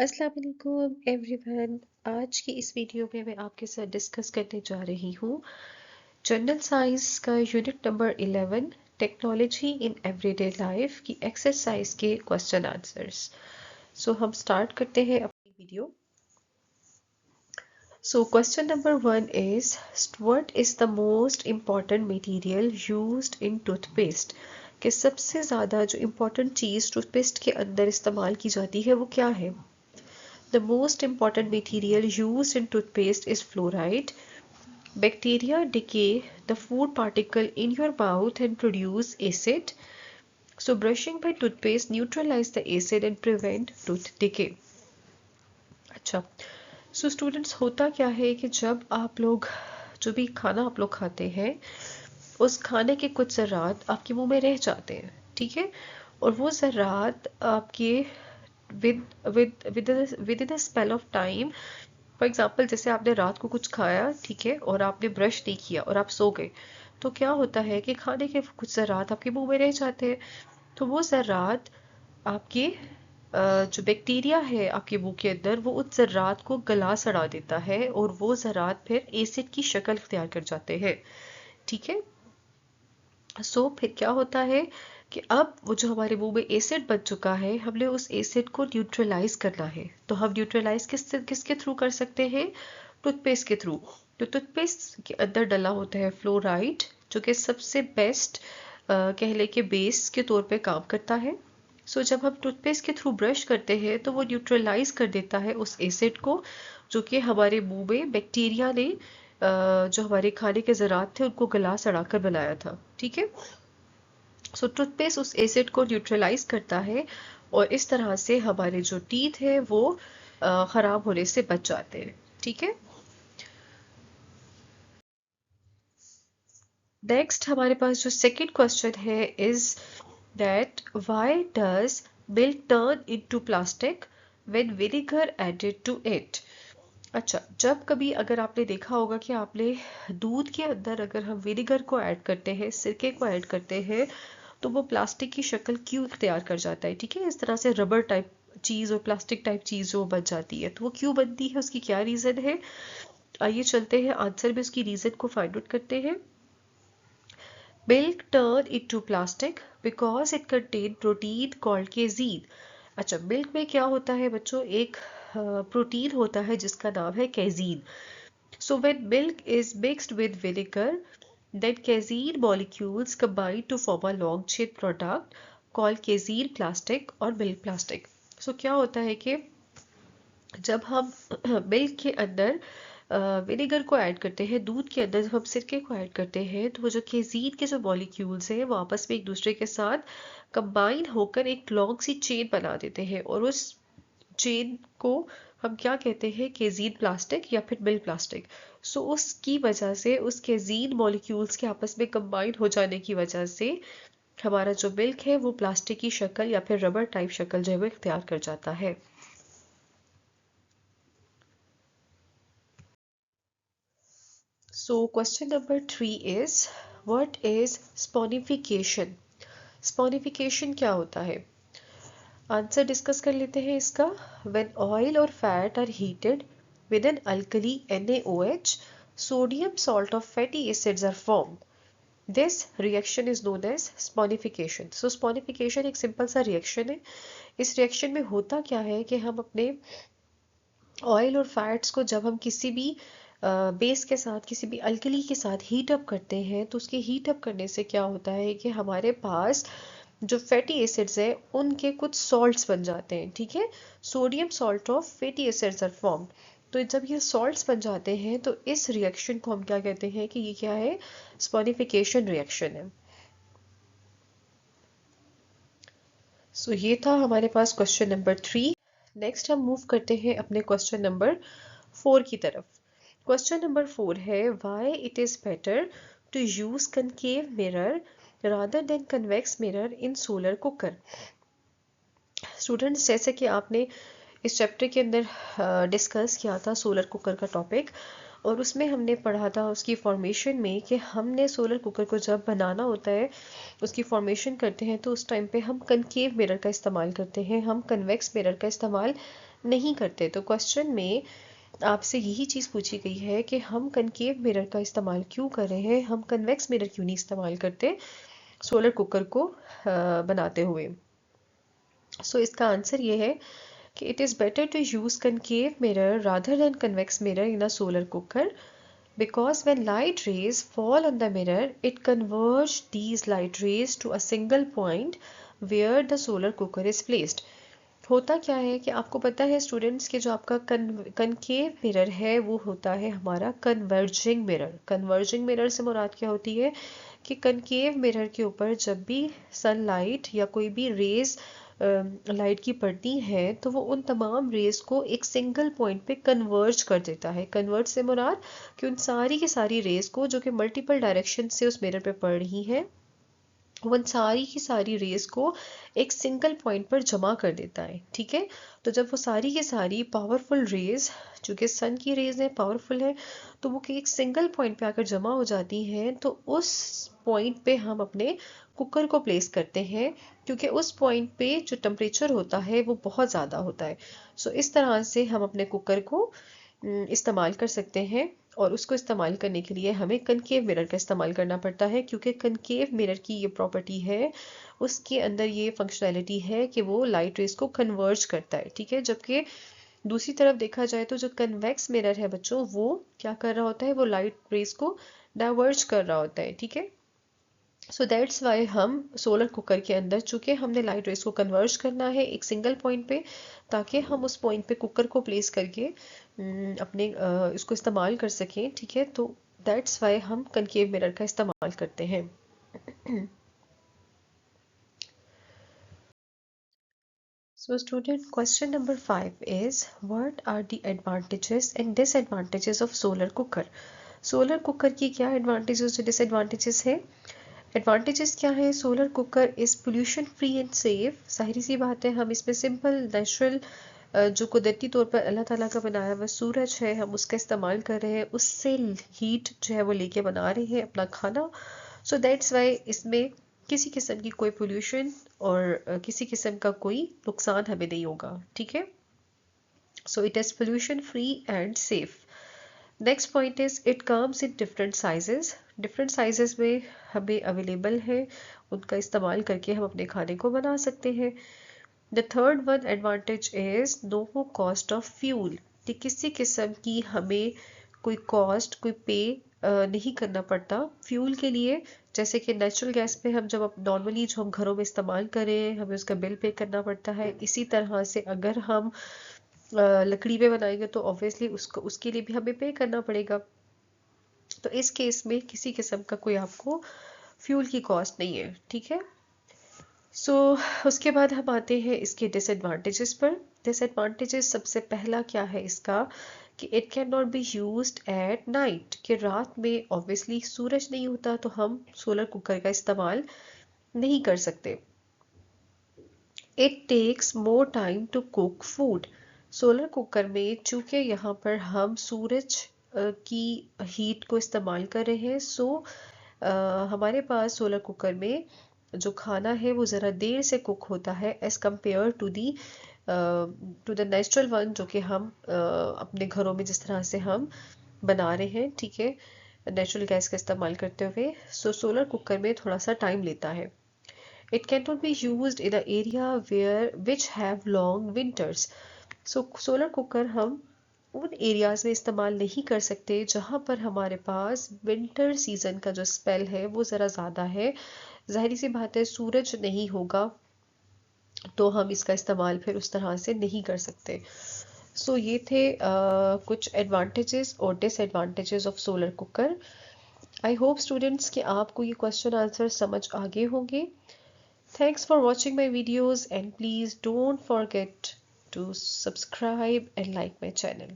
अस्सलाम वालेकुम एवरीवन। आज की इस वीडियो में मैं आपके साथ डिस्कस करने जा रही हूँ जनरल साइंस का unit number 11 technology in everyday life की एक्सरसाइज के क्वेश्चन आंसर्स। सो हम स्टार्ट करते हैं अपनी video. So question number 1 is what is the most important material used in toothpaste. कि सबसे ज़्यादा जो इम्पोर्टेंट चीज़ टूथपेस्ट के अंदर इस्तेमाल की जाती है वो क्या है। The most important material used in toothpaste is fluoride. Bacteria decay the food particle in your mouth and produce acid. So brushing by toothpaste neutralize the acid and prevent tooth decay. अच्छा, so students होता क्या है कि जब आप लोग जो भी खाना आप लोग खाते हैं उस खाने के कुछ ज़रात आपके मुंह में रह जाते हैं, ठीक है। और वो ज़रात आपके with with in a spell of time, for example जैसे आपने रात को कुछ खाया, ठीक है, और आपने ब्रश नहीं किया और आप सो गए, तो क्या होता है कि खाने के कुछ ज़रात आपके मुंह में रह जाते हैं। तो वो ज़रात आपके जो बैक्टीरिया है आपके मुंह के अंदर वो उस ज़रात को गला सड़ा देता है और वो ज़रात फिर एसिड की शक्ल इख्तियार कर जाते हैं, ठीक है। सो फिर क्या होता है कि अब वो जो हमारे मुंह में एसिड बन चुका है हमने उस एसिड को न्यूट्रलाइज करना है। तो हम न्यूट्रलाइज किसके थ्रू कर सकते हैं, टूथपेस्ट के थ्रू। तो टूथपेस्ट के अंदर डला होता है फ्लोराइड जो कि सबसे बेस्ट कह ले के बेस के तौर पे काम करता है। सो जब हम टूथपेस्ट के थ्रू ब्रश करते हैं तो वो न्यूट्रलाइज कर देता है उस एसिड को जो कि हमारे मुंह में बैक्टीरिया ने जो हमारे खाने के ज़रात थे उनको गला सड़ा कर बनाया था, ठीक है। सो टूथपेस्ट उस एसिड को न्यूट्रलाइज करता है और इस तरह से हमारे जो टीथ है वो खराब होने से बच जाते हैं, ठीक है। नेक्स्ट हमारे पास जो सेकंड क्वेश्चन है is that why does milk turn into plastic when vinegar added to it. अच्छा, जब कभी अगर आपने देखा होगा कि आपने दूध के अंदर अगर हम विनेगर को ऐड करते हैं, सिरके को ऐड करते हैं, तो वो प्लास्टिक की शक्ल क्यों इख्तियार कर जाता है, ठीक है। इस तरह से रबर टाइप चीज़ और प्लास्टिक टाइप चीज़ जो बन जाती है, तो वो क्यों बनती है, उसकी क्या रीज़न है। आइए चलते हैं आंसर में उसकी रीज़न को फाइंड आउट करते हैं। Milk turn into plastic because it contain protein called casein. अच्छा, मिल्क में क्या होता है बच्चों, एक प्रोटीन होता है जिसका नाम है केजीन। So when milk is mixed with vinegar, then casein molecules combine to form a long chain product called casein plastic और milk plastic. So क्या होता है कि जब हम मिल्क के अंदर विनेगर को ऐड करते हैं, दूध के अंदर जब हम सिरके को ऐड करते हैं, तो वो जो केजीन के जो मॉलिक्यूल्स हैं वो आपस में एक दूसरे के साथ कंबाइन होकर एक लॉन्ग सी चेन बना देते हैं और उस चेन को हम क्या कहते हैं, केजीन प्लास्टिक या फिर मिल्क प्लास्टिक। सो उसकी वजह से उस केजीन मॉलिक्यूल्स के आपस में कंबाइन हो जाने की वजह से हमारा जो मिल्क है वो प्लास्टिक की शक्ल या फिर रबर टाइप शक्ल जो है वो इख्तियार कर जाता है। So question number 3 is what is saponification. Saponification क्या होता है, आंसर डिस्कस कर लेते हैं इसका। व्हेन ऑयल और fat are heated with an alkali NaOH, sodium salt of fatty acids are formed. This reaction is known as sponification. So sponification एक simple सा रिएक्शन है। इस रिएक्शन में होता क्या है कि हम अपने ऑयल और फैट्स को जब हम किसी भी बेस के साथ, किसी भी अल्कली के साथ हीट अप करते हैं, तो उसके हीट अप करने से क्या होता है कि हमारे पास जो फैटी एसिड्स है उनके कुछ सॉल्ट्स बन जाते हैं, ठीक है। Sodium salt of fatty acids are form. तो जब ये सॉल्ट्स बन जाते हैं तो इस रिएक्शन को हम क्या कहते हैं कि ये क्या है, स्पॉनिफिकेशन रिएक्शन है। सो ये था हमारे पास क्वेश्चन नंबर 3। नेक्स्ट हम मूव करते हैं अपने क्वेश्चन नंबर 4 की तरफ। क्वेश्चन नंबर 4 है why it is better to use concave mirror rather than convex mirror in solar cooker. Students, जैसे कि आपने इस चैप्टर के अंदर डिस्कस किया था सोलर कुकर का टॉपिक, और उसमें हमने पढ़ा था उसकी फॉर्मेशन में कि हमने सोलर कुकर को जब बनाना होता है, उसकी फॉर्मेशन करते हैं, तो उस टाइम पे हम कनकेव मिरर का इस्तेमाल करते हैं, हम कन्वेक्स मिरर का इस्तेमाल नहीं करते। तो क्वेश्चन में आपसे यही चीज़ पूछी गई है कि हम कनकेव मिरर का इस्तेमाल क्यों कर रहे हैं, हम कन्वेक्स मिरर क्यों नहीं इस्तेमाल करते सोलर कुकर को बनाते हुए। सो इसका आंसर ये है कि it is better to use concave mirror rather than convex mirror in a solar cooker because when light rays fall on the mirror, it converges these light rays to a single point where the solar cooker is placed. होता क्या है कि आपको पता है students के जो आपका कनकेव मिरर है वो होता है हमारा कन्वर्जिंग मिरर। कन्वर्जिंग मिरर से मुराद क्या होती है कि कनकेव मिरर के ऊपर जब भी सनलाइट या कोई भी रेज लाइट की पड़ती है तो वो उन तमाम रेज को एक सिंगल पॉइंट पे कन्वर्ज कर देता है। कन्वर्ज से मुराद कि उन सारी की सारी रेज को जो कि मल्टीपल डायरेक्शन से उस मिरर पे पड़ रही हैं वन सारी की सारी रेस को एक सिंगल पॉइंट पर जमा कर देता है। ठीक है, तो जब वो सारी की सारी पावरफुल रेज, चूंकि सन की रेज है पावरफुल है, तो वो एक सिंगल पॉइंट पे आकर जमा हो जाती हैं, तो उस पॉइंट पे हम अपने कुकर को प्लेस करते हैं क्योंकि उस पॉइंट पे जो टेम्परेचर होता है वो बहुत ज़्यादा होता है। सो इस तरह से हम अपने कुकर को इस्तेमाल कर सकते हैं और उसको इस्तेमाल करने के लिए हमें कनकेव मिरर का इस्तेमाल करना पड़ता है क्योंकि कनकेव मिरर की ये प्रॉपर्टी है, उसके अंदर ये फंक्शनैलिटी है कि वो लाइट रेज को कन्वर्ज करता है। ठीक है, जबकि दूसरी तरफ देखा जाए तो जो कन्वेक्स मिरर है बच्चों वो क्या कर रहा होता है, वो लाइट रेज को डाइवर्ज कर रहा होता है। ठीक है, सो दैट्स वाई हम सोलर कुकर के अंदर चूंकि हमने लाइट रेस को कन्वर्ज करना है एक सिंगल पॉइंट पे, ताकि हम उस पॉइंट पे कुकर को प्लेस करके अपने इसको इस्तेमाल कर सकें। ठीक है, तो दैट्स वाई हम कनकेव मिरर का इस्तेमाल करते हैं। So student, question number 5 is what are the advantages and disadvantages of solar cooker? Solar cooker की क्या एडवांटेजेस और डिसएडवांटेजेस है? एडवांटेजेस क्या है? Solar cooker is pollution free and safe. जाहिर सी बात है, हम इसमें सिंपल नेचुरल जो कुदरती तौर पर अल्लाह ताला का बनाया हुआ सूरज है हम उसका इस्तेमाल कर रहे हैं, उससे हीट जो है वो लेके बना रहे हैं अपना खाना। सो दैट्स वाई इसमें किसी किस्म की कोई पोल्यूशन और किसी किस्म का कोई नुकसान हमें नहीं होगा। ठीक है, so it is pollution free and safe. Next point is it comes in different sizes. Different sizes में हमें अवेलेबल है, उनका इस्तेमाल करके हम अपने खाने को बना सकते हैं। The third one advantage is no cost of fuel. किसी किस्म की हमें कोई कॉस्ट कोई पे नहीं करना पड़ता फ्यूल के लिए। जैसे कि नेचुरल गैस पे हम जब नॉर्मली जो हम घरों में इस्तेमाल करें हमें उसका बिल पे करना पड़ता है, इसी तरह से अगर हम लकड़ी पे बनाएंगे तो ऑब्वियसली उसको उसके लिए भी हमें पे करना पड़ेगा। तो इस केस में किसी किस्म का कोई आपको फ्यूल की कॉस्ट नहीं है। ठीक है, सो उसके बाद हम आते हैं इसके डिसएडवांटेजेस पर। डिसएडवांटेजेस सबसे पहला क्या है इसका कि it can not be used at night, कि रात में ऑब्वियसली सूरज नहीं होता तो हम सोलर कुकर का इस्तेमाल नहीं कर सकते। It takes more time to cook food. Solar cooker में चूंकि यहाँ पर हम सूरज की हीट को इस्तेमाल कर रहे हैं, सो हमारे पास सोलर कुकर में जो खाना है वो ज़रा देर से कुक होता है as compare to the natural one जो कि हम अपने घरों में जिस तरह से हम बना रहे हैं। ठीक है, नेचुरल गैस का इस्तेमाल करते हुए। सो सोलर कुकर में थोड़ा सा टाइम लेता है। It cannot be used in an area which have long winters. So solar cooker हम उन एरियाज में इस्तेमाल नहीं कर सकते जहाँ पर हमारे पास विंटर सीजन का जो स्पेल है वो ज़रा ज़्यादा है। जाहिर सी बात है सूरज नहीं होगा तो हम इसका इस्तेमाल फिर उस तरह से नहीं कर सकते। सो ये थे कुछ एडवांटेजेस और disadvantages of solar cooker. I hope students कि आपको ये क्वेश्चन आंसर समझ आ गए होंगे। Thanks for watching my videos and please don't forget to subscribe and like my channel.